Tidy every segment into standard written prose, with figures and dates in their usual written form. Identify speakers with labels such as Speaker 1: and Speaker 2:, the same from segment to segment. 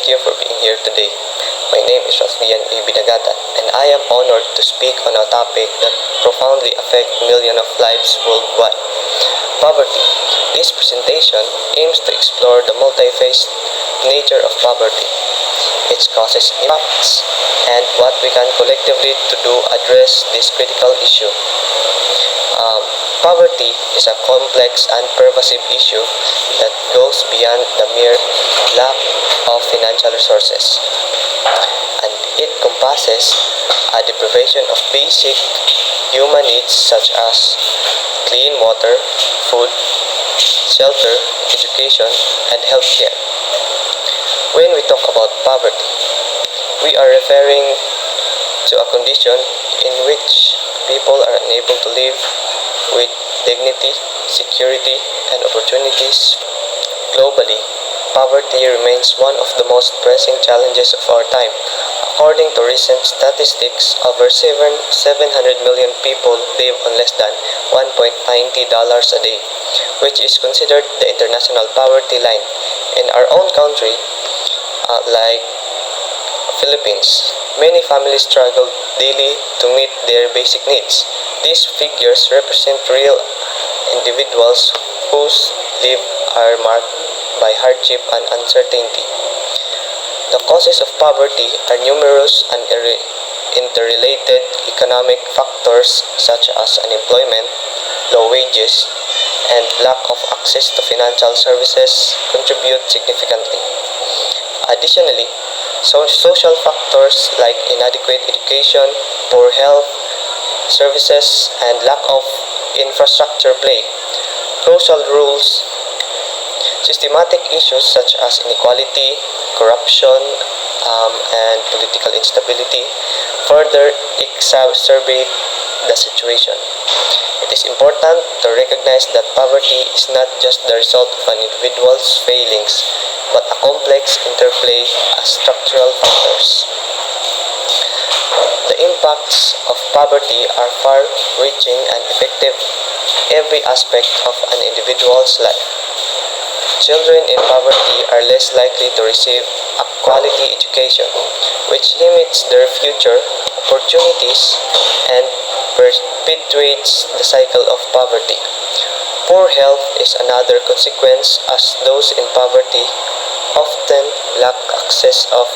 Speaker 1: you for being here today. My name is Rosmian A. Binagatan, and I am honored to speak on a topic that profoundly affects millions of lives worldwide: poverty. This presentation aims to explore the multi-faced nature of poverty, its causes, impacts, and what we can collectively to do address this critical issue. Poverty is a complex and pervasive issue that goes beyond the mere lack of financial resources, and it encompasses a deprivation of basic human needs such as clean water, food, shelter, education, and healthcare. When we talk about poverty, we are referring to a condition in which people are unable to live with dignity, security, and opportunities. Globally, poverty remains one of the most pressing challenges of our time. According to recent statistics, over 700 million people live on less than $1.90 a day, which is considered the international poverty line. In our own country, like Philippines, many families struggle daily to meet their basic needs. These figures represent real individuals whose lives are marked by hardship and uncertainty. The causes of poverty are numerous and interrelated. Economic factors such as unemployment, low wages, and lack of access to financial services contribute significantly. Additionally, social factors like inadequate education, poor health services, and lack of infrastructure play crucial roles. Systematic issues such as inequality, corruption, and political instability further exacerbate the situation. It is important to recognize that poverty is not just the result of an individual's failings, but a complex interplay of structural factors. The impacts of poverty are far-reaching and affect every aspect of an individual's life. Children in poverty are less likely to receive a quality education, which limits their future opportunities and perpetuates the cycle of poverty. Poor health is another consequence, as those in poverty often lack access of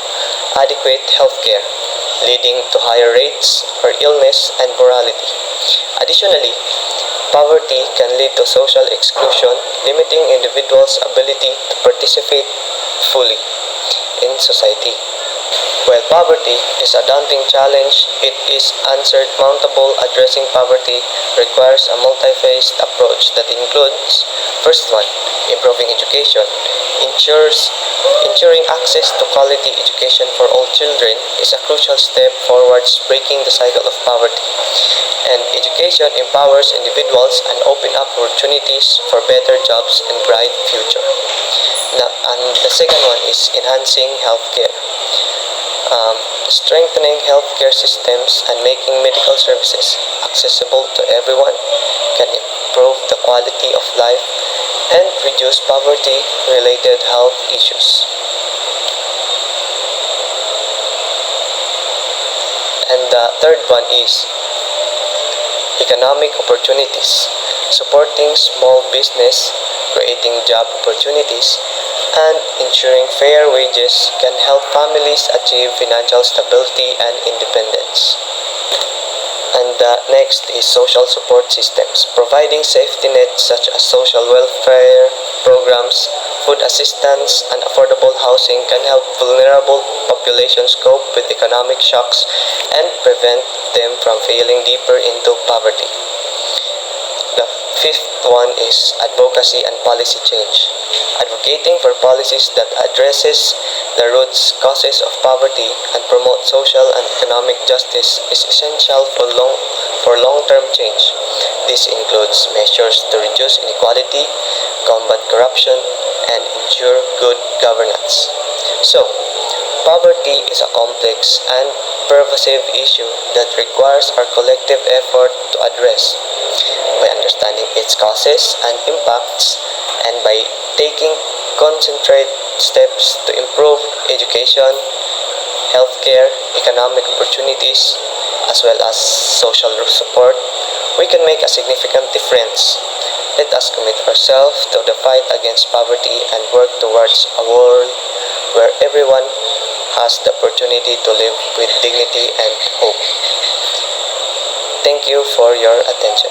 Speaker 1: adequate health care, leading to higher rates for illness and mortality. Additionally, poverty can lead to social exclusion, limiting individuals' ability to participate fully in society. While poverty is a daunting challenge, it is unsurmountable. Addressing poverty requires a multi-phased approach that includes: first one, improving education. Ensuring access to quality education for all children is a crucial step towards breaking the cycle of poverty. And education empowers individuals and opens up opportunities for better jobs and bright future. Now, and the second one is enhancing healthcare. Strengthening healthcare systems and making medical services accessible to everyone can improve the quality of life and reduce poverty-related health issues. And the third one is economic opportunities. Supporting small business, creating job opportunities, and ensuring fair wages can help families achieve financial stability and independence. And next is social support systems. Providing safety nets such as social welfare programs, food assistance, and affordable housing can help vulnerable populations cope with economic shocks and prevent them from falling deeper into poverty. The fifth one is advocacy and policy change. Advocating for policies that addresses the root causes of poverty and promote social and economic justice is essential for long-term change. This includes measures to reduce inequality, combat corruption, and ensure good governance. So, poverty is a complex and pervasive issue that requires our collective effort to address. By understanding its causes and impacts, and by taking concentrated steps to improve education, healthcare, economic opportunities, as well as social support, we can make a significant difference. Let us commit ourselves to the fight against poverty and work towards a world where everyone has the opportunity to live with dignity and hope. Thank you for your attention.